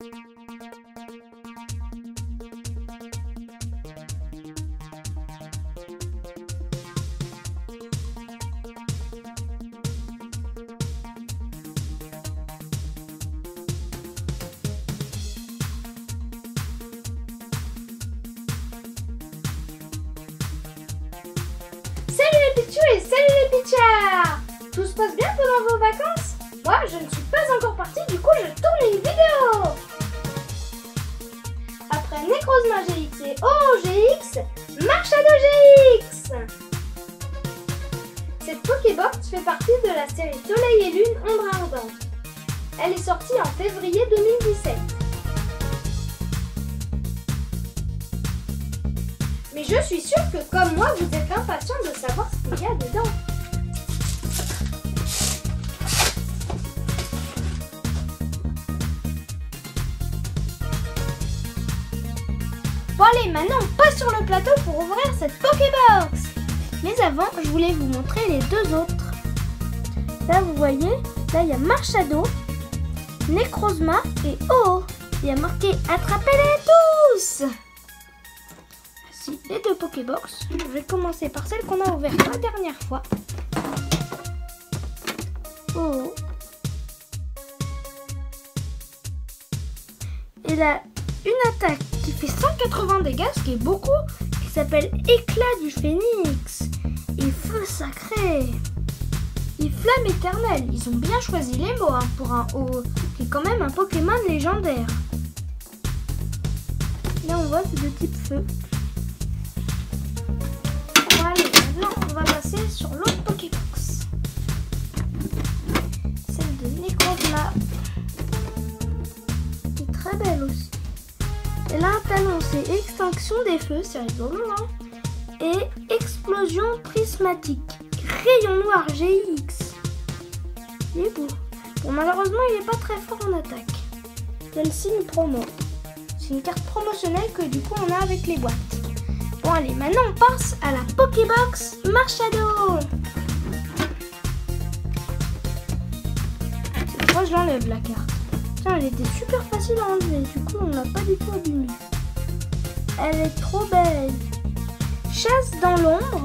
Salut les Pichous et salut les Pichards! Tout se passe bien pendant vos vacances? Moi, je ne suis pas encore partie, du coup je tourne une vidéo! Après Necrozma GX et OGX, Marshado GX! Cette Pokébox fait partie de la série Soleil et Lune Ombre Ardente. Elle est sortie en février 2017. Mais je suis sûre que comme moi, vous êtes impatients de savoir ce qu'il y a dedans. Bon allez, maintenant on passe sur le plateau pour ouvrir cette Pokébox. Mais avant, je voulais vous montrer les deux autres. Là vous voyez, là il y a Marshado, Necrozma et Oh. Il y a marqué attrapez-les tous. Voici les deux Pokébox. Je vais commencer par celle qu'on a ouverte la dernière fois. Oh. Et là, une attaque qui fait 180 dégâts, ce qui est beaucoup, qui s'appelle Éclat du Phénix. Et Feu Sacré. Et Flamme Éternelle. Ils ont bien choisi les mots hein, pour un O, qui est quand même un Pokémon légendaire. Là, on voit c'est de type feu. Allez, maintenant on va passer sur l'autre Pokébox. Celle de Necrozma. Qui est très belle aussi. Elle a un talon, c'est Extinction des feux, c'est rigolo hein. Et Explosion prismatique. Rayon noir GX. Il est beau. Bon, malheureusement, il n'est pas très fort en attaque. Il y a le signe promo. C'est une carte promotionnelle que du coup on a avec les boîtes. Bon allez, maintenant on passe à la Pokébox Marshado. Cette fois je l'enlève la carte. Tiens, elle était super facile à enlever, du coup on l'a pas du tout abîmée. Elle est trop belle. Chasse dans l'ombre,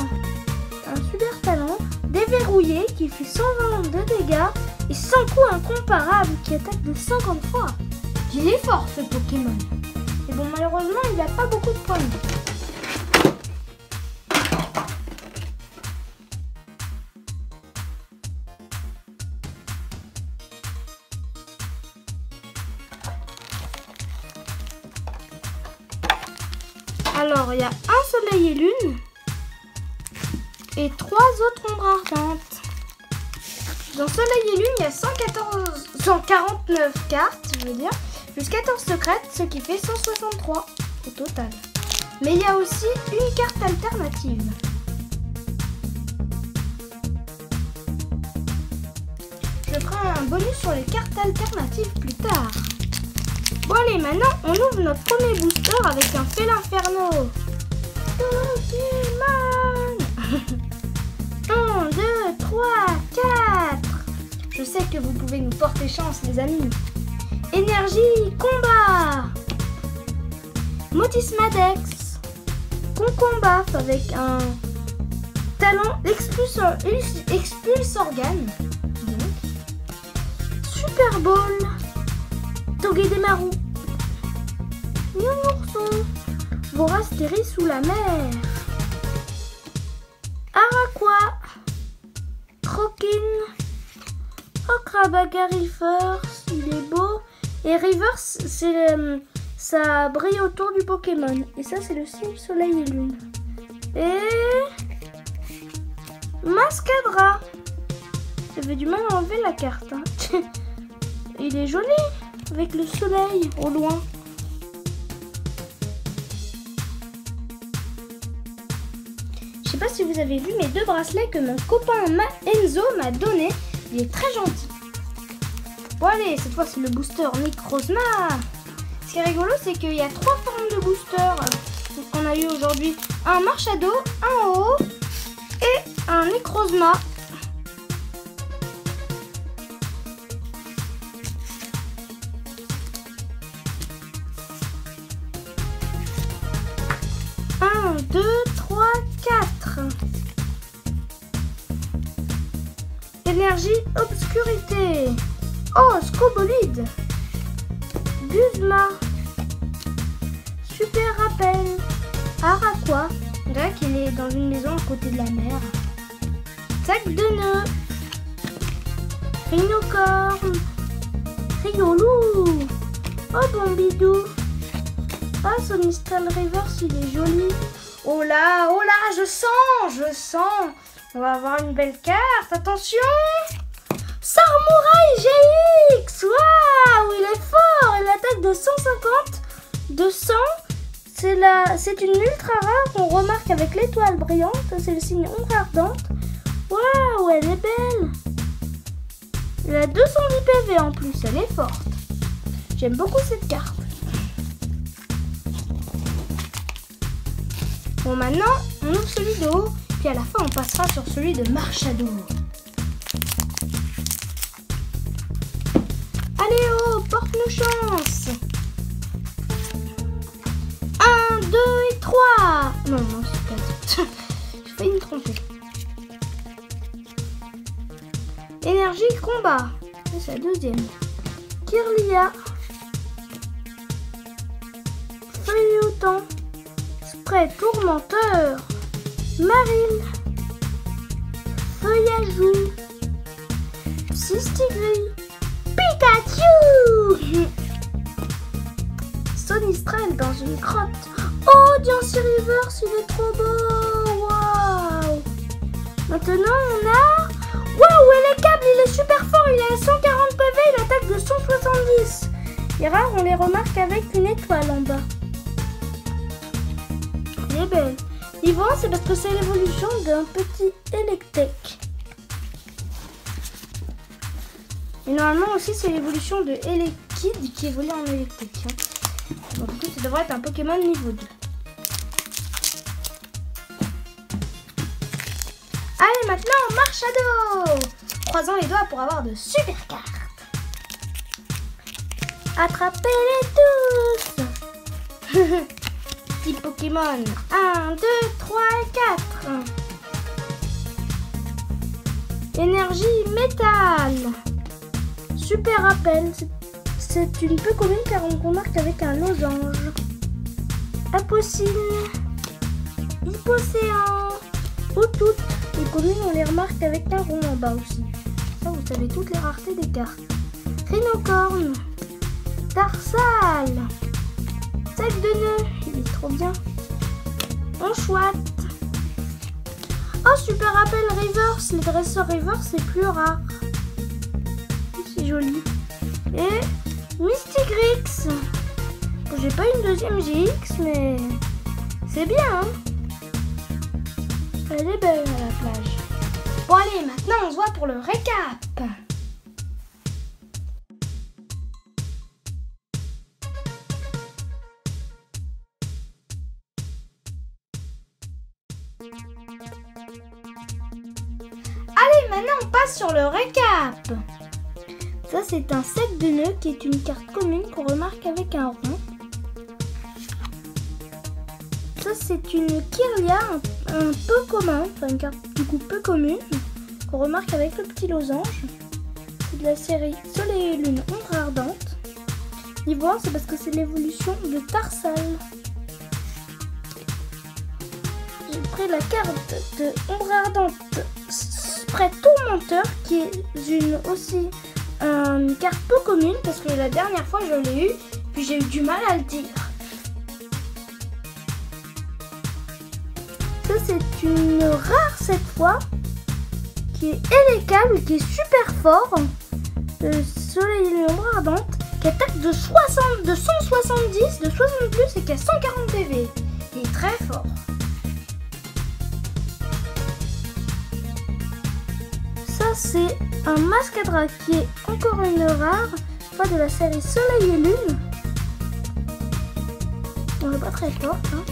un super talent, déverrouillé qui fait 120 de dégâts et 100 coups incomparables qui attaque de 50 fois. Il est fort ce Pokémon. Et bon malheureusement il n'a pas beaucoup de points de vie. Alors, il y a un Soleil et Lune et 3 autres ombres ardentes. Dans Soleil et Lune, il y a 149 cartes, je veux dire, plus 14 secrètes, ce qui fait 163 au total. Mais il y a aussi une carte alternative. Je ferai un bonus sur les cartes alternatives plus tard. Bon allez, maintenant on ouvre notre premier booster avec un Félin-Inferno. Pokémon 1, 2, 3, 4. Je sais que vous pouvez nous porter chance les amis. Énergie, combat. Motismadex. Concombaf avec un talent expulse organe. Super Ball. Togedemaru. Nounourson. Vorasteri sous la mer. Araqua. Trokin. Okrabagari First. Il est beau. Et Reverse, c'est ça brille autour du Pokémon. Et ça, c'est le signe Soleil et Lune. Et Mascadra. J'avais du mal à enlever la carte. Hein. Il est joli. Avec le soleil au loin. Je sais pas si vous avez vu mes deux bracelets que mon copain Enzo m'a donné. Il est très gentil. Bon allez, cette fois c'est le booster Necrozma. Ce qui est rigolo, c'est qu'il y a 3 formes de booster qu'on a eu aujourd'hui. Un Marshado, un Ho et un Necrozma. 2, 3, 4. Énergie obscurité. Oh, Scobolide. Guzma. Super rappel. Araqua. On dirait qu'il est dans une maison à côté de la mer. Sac de nœuds. Rhinocorne. Riolou. Oh, Bombidou. Ah, Sonistral Reverse, il est joli. Oh là, je sens. On va avoir une belle carte, attention. Samouraï GX. Waouh, il est fort. Il attaque de 150, de 100. C'est une ultra rare qu'on remarque avec l'étoile brillante. C'est le signe ombre ardente. Waouh, elle est belle. Elle a 210 PV en plus, elle est forte. J'aime beaucoup cette carte. Bon, maintenant, on ouvre celui de haut, puis à la fin, on passera sur celui de Marshado. Allez, oh, porte-nous chance. 1, 2 et 3. Non, c'est pas... J'ai failli me tromper. Énergie combat. C'est la deuxième. Kirlia. Feuilleton. Spray tourmenteur. Marine. Feuillagou. Sistigri. Pikachu. Sonistrel dans une grotte. Oh, Diancie Reverse, il est trop beau. Waouh. Maintenant, on a... Waouh, et les câbles, il est super fort. Il a 140 PV, il attaque de 170. Les rares, on les remarque avec une étoile en bas. Elle est belle. Yvan, c'est parce que c'est l'évolution d'un petit Electek. Et normalement aussi, c'est l'évolution de Elekid qui évolue en Electek. Donc, du coup, ça devrait être un Pokémon niveau 2. Allez, maintenant, Marshado. Croisons les doigts pour avoir de super cartes. Attrapez-les tous. Petit Pokémon. 1, 2, 3 et 4. Énergie métal. Super rappel. C'est une peu commune car on remarque avec un losange. Apocine. Hypocéan. Ou toutes. Les communes, on les remarque avec un rond en bas aussi. Ça, vous savez toutes les raretés des cartes. Rhinocorne. Tarsal. Sac de nœuds. Il est trop bien. On chouette. Oh, super rappel reverse. Les dresseurs reverse, c'est plus rare. C'est joli. Et Mystigrix. Bon, j'ai pas une deuxième GX, mais c'est bien, hein. Elle est belle à la plage. Bon allez, maintenant on se voit pour le récap. Allez, maintenant on passe sur le récap. Ça c'est un sac de nœuds qui est une carte commune qu'on remarque avec un rond. Ça c'est une Kirlia un peu commun, enfin une carte du coup peu commune, qu'on remarque avec le petit losange. C'est de la série Soleil et Lune ombre ardente. Ivoire, c'est parce que c'est l'évolution de Tarsal. J'ai pris la carte de ombre ardente Spray tourmenteur qui est aussi une carte peu commune parce que la dernière fois je l'ai eu puis j'ai eu du mal à le dire. Ça c'est une rare cette fois qui est élécable, qui est super fort. Le soleil et l'ombre ardente qui attaque de 170, de 60 plus et qui a 140 PV. Il est très fort. Ça c'est un Mascadra qui est encore une rare, pas de la série Soleil et Lune. On n'est pas très fort, hein.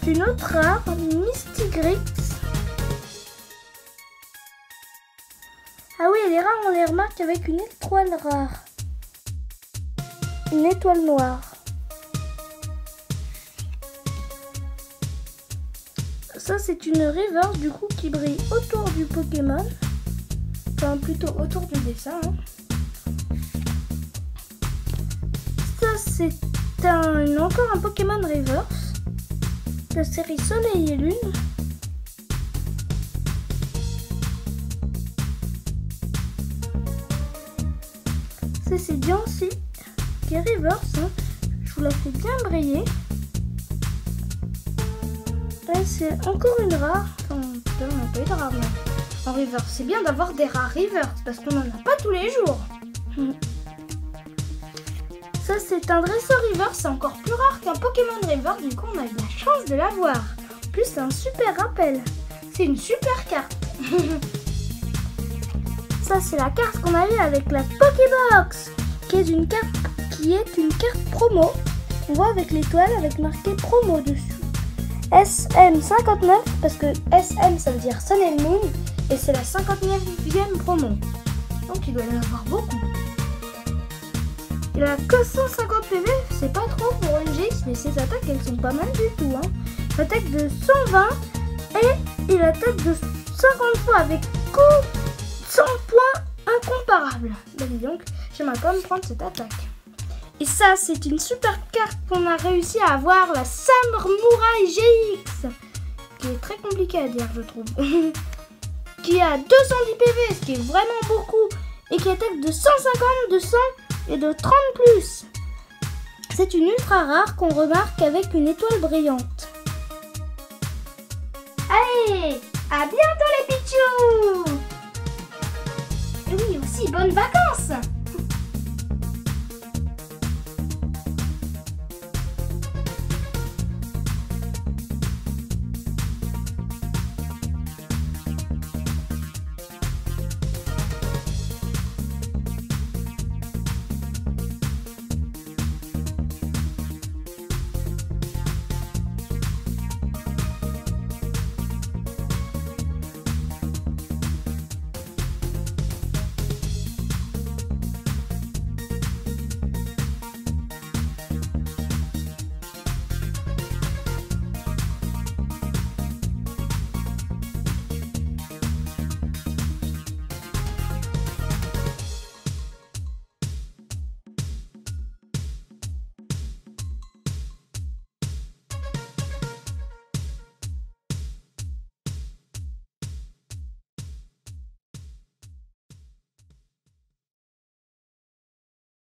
Une autre rare, Mystigrix. Ah oui, les rares, on les remarque avec une étoile rare. Une étoile noire. Ça c'est une reverse du coup qui brille autour du Pokémon. Enfin plutôt autour du dessin. Hein. Ça c'est encore un Pokémon reverse. La série Soleil et Lune. Ça c'est Diancie qui est reverse. Hein. Je vous la fais bien briller. C'est encore une rare. Enfin, on n'a pas eu de rare en reverse. C'est bien d'avoir des rares reverse parce qu'on n'en a pas tous les jours. Ça c'est un dresseur reverse, c'est encore plus rare qu'un Pokémon reverse. Du coup on a eu la chance de l'avoir. En plus c'est un super rappel. C'est une super carte. Ça c'est la carte qu'on a eu avec la Pokébox, qui est une carte promo. On voit avec l'étoile avec marqué promo dessus. SM59 parce que SM ça veut dire Sun and Moon et c'est la 59e promo. Donc il doit y en avoir beaucoup. Il a que 150 PV, c'est pas trop pour une GX, mais ses attaques elles sont pas mal du tout. Hein. Il attaque de 120 et il attaque de 50 fois avec 100 points incomparables. Bah dis donc, j'aimerais pas me prendre cette attaque. Et ça, c'est une super carte qu'on a réussi à avoir, la Samurai GX, qui est très compliqué à dire, je trouve. Qui a 210 PV, ce qui est vraiment beaucoup, et qui attaque de 150, de 100 et de 30 plus. C'est une ultra rare qu'on remarque avec une étoile brillante. Allez, à bientôt les pitchous! Et oui, aussi, bonnes vacances!